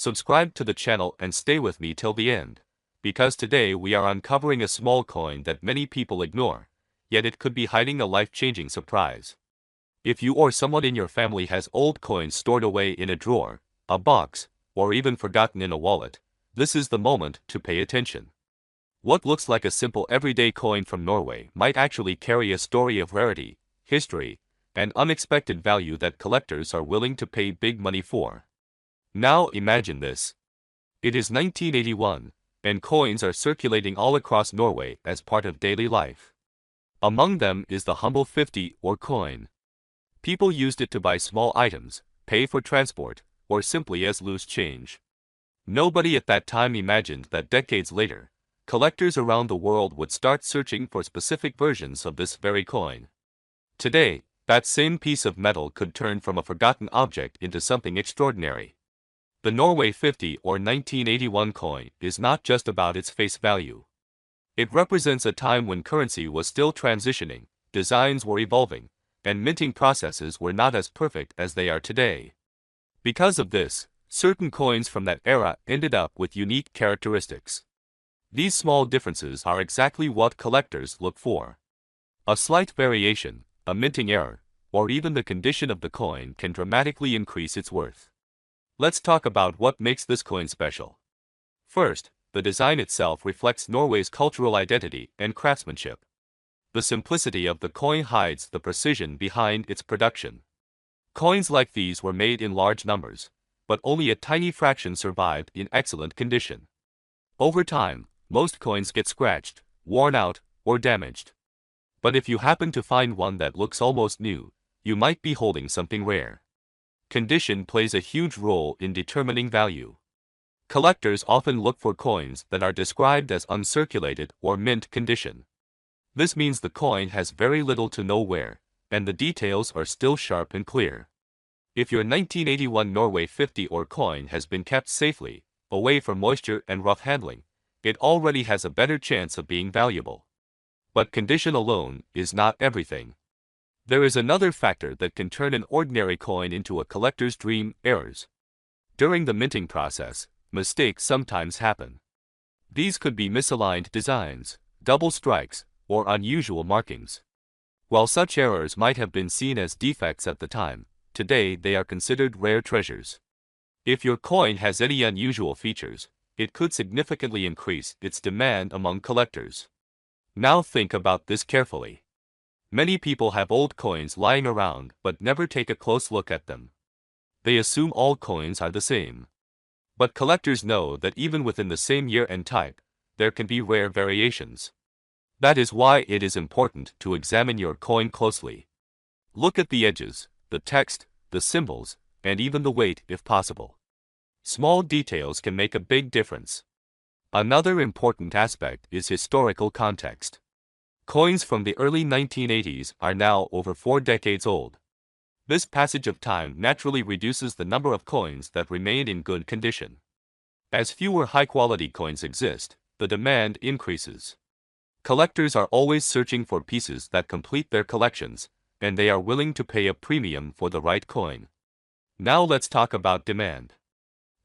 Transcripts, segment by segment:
Subscribe to the channel and stay with me till the end, because today we are uncovering a small coin that many people ignore, yet it could be hiding a life-changing surprise. If you or someone in your family has old coins stored away in a drawer, a box, or even forgotten in a wallet, this is the moment to pay attention. What looks like a simple everyday coin from Norway might actually carry a story of rarity, history, and unexpected value that collectors are willing to pay big money for. Now imagine this. It is 1981, and coins are circulating all across Norway as part of daily life. Among them is the humble 50 or coin. People used it to buy small items, pay for transport, or simply as loose change. Nobody at that time imagined that decades later, collectors around the world would start searching for specific versions of this very coin. Today, that same piece of metal could turn from a forgotten object into something extraordinary. The Norway 50 or 1981 coin is not just about its face value. It represents a time when currency was still transitioning, designs were evolving, and minting processes were not as perfect as they are today. Because of this, certain coins from that era ended up with unique characteristics. These small differences are exactly what collectors look for. A slight variation, a minting error, or even the condition of the coin can dramatically increase its worth. Let's talk about what makes this coin special. First, the design itself reflects Norway's cultural identity and craftsmanship. The simplicity of the coin hides the precision behind its production. Coins like these were made in large numbers, but only a tiny fraction survived in excellent condition. Over time, most coins get scratched, worn out, or damaged. But if you happen to find one that looks almost new, you might be holding something rare. Condition plays a huge role in determining value. Collectors often look for coins that are described as uncirculated or mint condition. This means the coin has very little to no wear, and the details are still sharp and clear. If your 1981 Norway 50 or coin has been kept safely, away from moisture and rough handling, it already has a better chance of being valuable. But condition alone is not everything. There is another factor that can turn an ordinary coin into a collector's dream: errors. During the minting process, mistakes sometimes happen. These could be misaligned designs, double strikes, or unusual markings. While such errors might have been seen as defects at the time, today they are considered rare treasures. If your coin has any unusual features, it could significantly increase its demand among collectors. Now think about this carefully. Many people have old coins lying around but never take a close look at them. They assume all coins are the same. But collectors know that even within the same year and type, there can be rare variations. That is why it is important to examine your coin closely. Look at the edges, the text, the symbols, and even the weight if possible. Small details can make a big difference. Another important aspect is historical context. Coins from the early 1980s are now over 4 decades old. This passage of time naturally reduces the number of coins that remain in good condition. As fewer high-quality coins exist, the demand increases. Collectors are always searching for pieces that complete their collections, and they are willing to pay a premium for the right coin. Now let's talk about demand.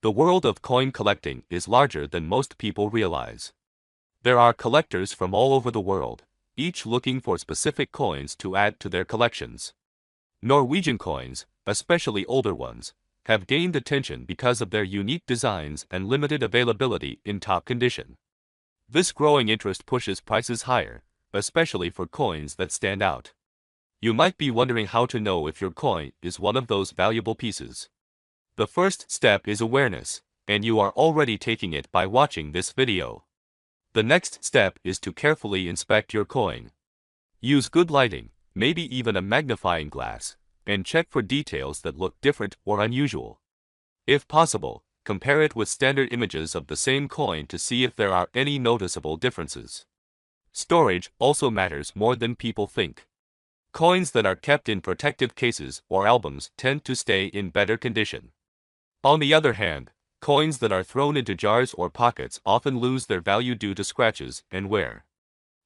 The world of coin collecting is larger than most people realize. There are collectors from all over the world, each looking for specific coins to add to their collections. Norwegian coins, especially older ones, have gained attention because of their unique designs and limited availability in top condition. This growing interest pushes prices higher, especially for coins that stand out. You might be wondering how to know if your coin is one of those valuable pieces. The first step is awareness, and you are already taking it by watching this video. The next step is to carefully inspect your coin. Use good lighting, maybe even a magnifying glass, and check for details that look different or unusual. If possible, compare it with standard images of the same coin to see if there are any noticeable differences. Storage also matters more than people think. Coins that are kept in protective cases or albums tend to stay in better condition. On the other hand, coins that are thrown into jars or pockets often lose their value due to scratches and wear.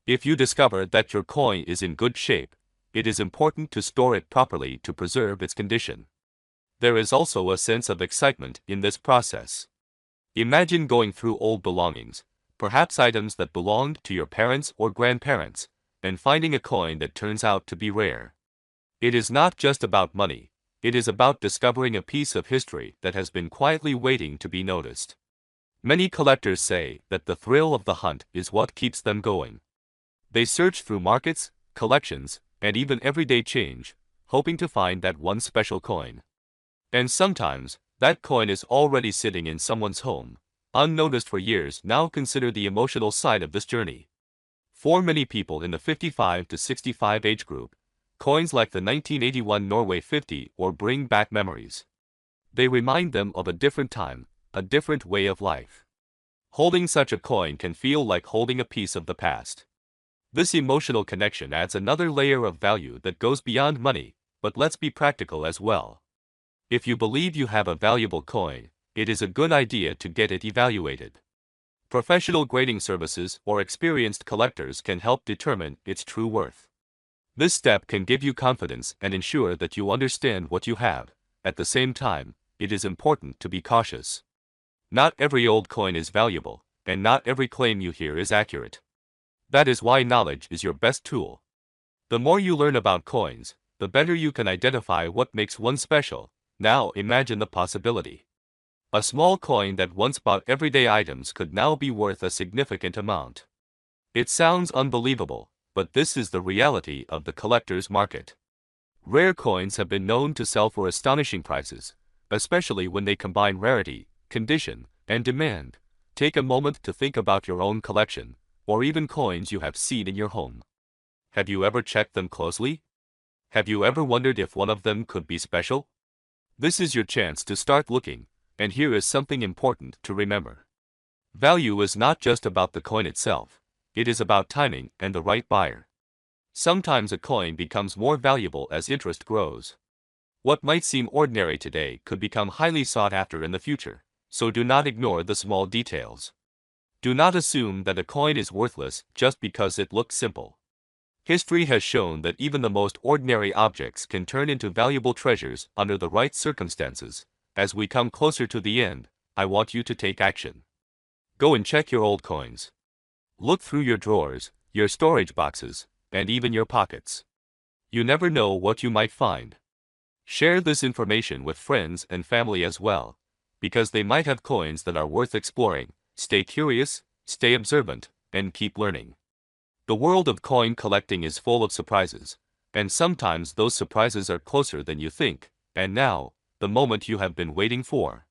If you discover that your coin is in good shape, it is important to store it properly to preserve its condition. There is also a sense of excitement in this process. Imagine going through old belongings, perhaps items that belonged to your parents or grandparents, and finding a coin that turns out to be rare. It is not just about money, it is about discovering a piece of history that has been quietly waiting to be noticed. Many collectors say that the thrill of the hunt is what keeps them going. They search through markets, collections, and even everyday change, hoping to find that one special coin. And sometimes, that coin is already sitting in someone's home, unnoticed for years. Now consider the emotional side of this journey. For many people in the 55 to 65 age group, coins like the 1981 Norway 50 or bring back memories. They remind them of a different time, a different way of life. Holding such a coin can feel like holding a piece of the past. This emotional connection adds another layer of value that goes beyond money, but let's be practical as well. If you believe you have a valuable coin, it is a good idea to get it evaluated. Professional grading services or experienced collectors can help determine its true worth. This step can give you confidence and ensure that you understand what you have. At the same time, it is important to be cautious. Not every old coin is valuable, and not every claim you hear is accurate. That is why knowledge is your best tool. The more you learn about coins, the better you can identify what makes one special. Now imagine the possibility. A small coin that once bought everyday items could now be worth a significant amount. It sounds unbelievable, but this is the reality of the collector's market. Rare coins have been known to sell for astonishing prices, especially when they combine rarity, condition, and demand. Take a moment to think about your own collection, or even coins you have seen in your home. Have you ever checked them closely? Have you ever wondered if one of them could be special? This is your chance to start looking, and here is something important to remember. Value is not just about the coin itself, it is about timing and the right buyer. Sometimes a coin becomes more valuable as interest grows. What might seem ordinary today could become highly sought after in the future, so do not ignore the small details. Do not assume that a coin is worthless just because it looks simple. History has shown that even the most ordinary objects can turn into valuable treasures under the right circumstances. As we come closer to the end, I want you to take action. Go and check your old coins. Look through your drawers, your storage boxes, and even your pockets. You never know what you might find. Share this information with friends and family as well, because they might have coins that are worth exploring. Stay curious, stay observant, and keep learning. The world of coin collecting is full of surprises, and sometimes those surprises are closer than you think. And now, the moment you have been waiting for.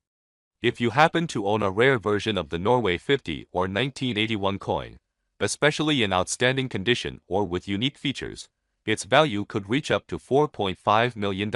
If you happen to own a rare version of the Norway 50 or 1981 coin, especially in outstanding condition or with unique features, its value could reach up to $4.5 million.